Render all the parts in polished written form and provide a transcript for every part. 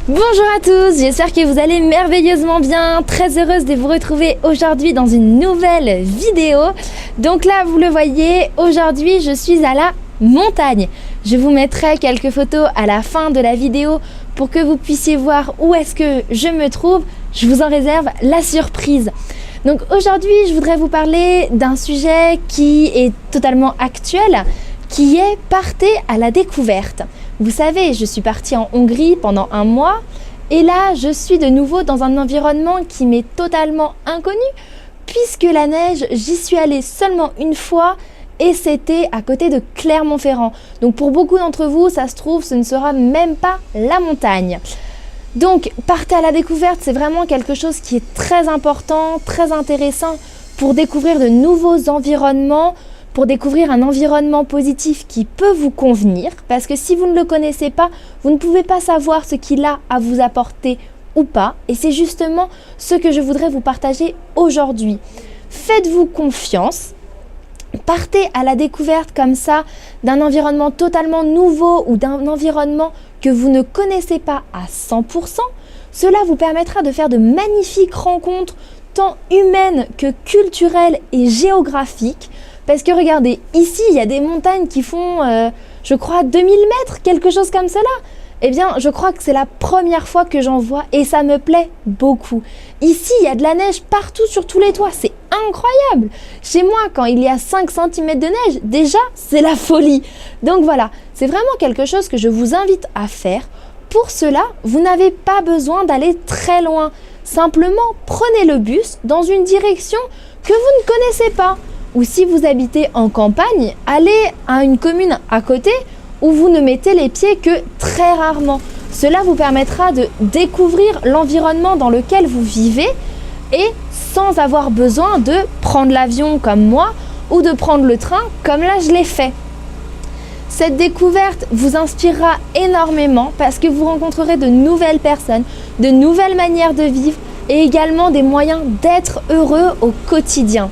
Bonjour à tous, j'espère que vous allez merveilleusement bien. Très heureuse de vous retrouver aujourd'hui dans une nouvelle vidéo. Donc là, vous le voyez, aujourd'hui je suis à la montagne. Je vous mettrai quelques photos à la fin de la vidéo pour que vous puissiez voir où est-ce que je me trouve. Je vous en réserve la surprise. Donc aujourd'hui, je voudrais vous parler d'un sujet qui est totalement actuel, qui est partez à la découverte. Vous savez, je suis partie en Hongrie pendant un mois et là, je suis de nouveau dans un environnement qui m'est totalement inconnu puisque la neige, j'y suis allée seulement une fois et c'était à côté de Clermont-Ferrand. Donc pour beaucoup d'entre vous, ça se trouve, ce ne sera même pas la montagne. Donc partez à la découverte, c'est vraiment quelque chose qui est très important, très intéressant pour découvrir de nouveaux environnements, pour découvrir un environnement positif qui peut vous convenir, parce que si vous ne le connaissez pas, vous ne pouvez pas savoir ce qu'il a à vous apporter ou pas, et c'est justement ce que je voudrais vous partager aujourd'hui. Faites-vous confiance, partez à la découverte comme ça d'un environnement totalement nouveau ou d'un environnement que vous ne connaissez pas à 100%. Cela vous permettra de faire de magnifiques rencontres, tant humaines que culturelles et géographiques. Parce que regardez, ici, il y a des montagnes qui font, je crois, 2000 mètres, quelque chose comme cela. Eh bien, je crois que c'est la première fois que j'en vois et ça me plaît beaucoup. Ici, il y a de la neige partout sur tous les toits, c'est incroyable. Chez moi, quand il y a 5 cm de neige, déjà, c'est la folie. Donc voilà, c'est vraiment quelque chose que je vous invite à faire. Pour cela, vous n'avez pas besoin d'aller très loin. Simplement, prenez le bus dans une direction que vous ne connaissez pas. Ou si vous habitez en campagne, allez à une commune à côté où vous ne mettez les pieds que très rarement. Cela vous permettra de découvrir l'environnement dans lequel vous vivez et sans avoir besoin de prendre l'avion comme moi ou de prendre le train comme là je l'ai fait. Cette découverte vous inspirera énormément parce que vous rencontrerez de nouvelles personnes, de nouvelles manières de vivre et également des moyens d'être heureux au quotidien.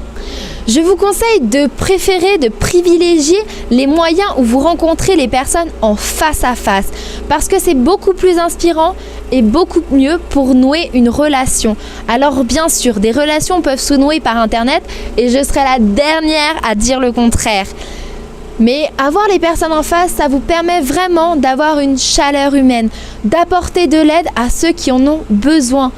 Je vous conseille de privilégier les moyens où vous rencontrez les personnes en face à face parce que c'est beaucoup plus inspirant et beaucoup mieux pour nouer une relation. Alors bien sûr, des relations peuvent se nouer par internet et je serai la dernière à dire le contraire. Mais avoir les personnes en face, ça vous permet vraiment d'avoir une chaleur humaine, d'apporter de l'aide à ceux qui en ont besoin.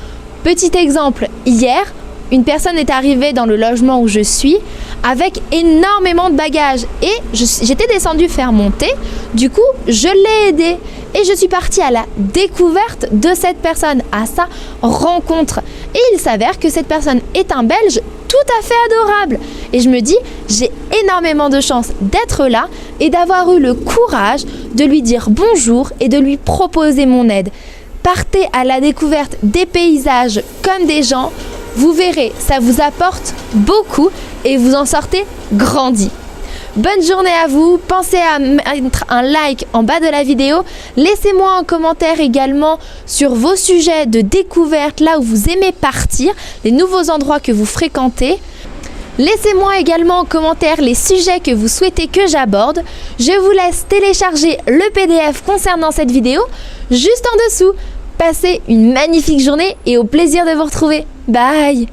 Petit exemple, hier, une personne est arrivée dans le logement où je suis avec énormément de bagages et j'étais descendue faire mon thé. Du coup, je l'ai aidée et je suis partie à la découverte de cette personne, à sa rencontre. Et il s'avère que cette personne est un Belge tout à fait adorable. Et je me dis, j'ai énormément de chance d'être là et d'avoir eu le courage de lui dire bonjour et de lui proposer mon aide. Partez à la découverte des paysages comme des gens. Vous verrez, ça vous apporte beaucoup et vous en sortez grandi. Bonne journée à vous, pensez à mettre un like en bas de la vidéo. Laissez-moi un commentaire également sur vos sujets de découverte, là où vous aimez partir, les nouveaux endroits que vous fréquentez. Laissez-moi également en commentaire les sujets que vous souhaitez que j'aborde. Je vous laisse télécharger le PDF concernant cette vidéo juste en dessous. Passez une magnifique journée et au plaisir de vous retrouver. Bye!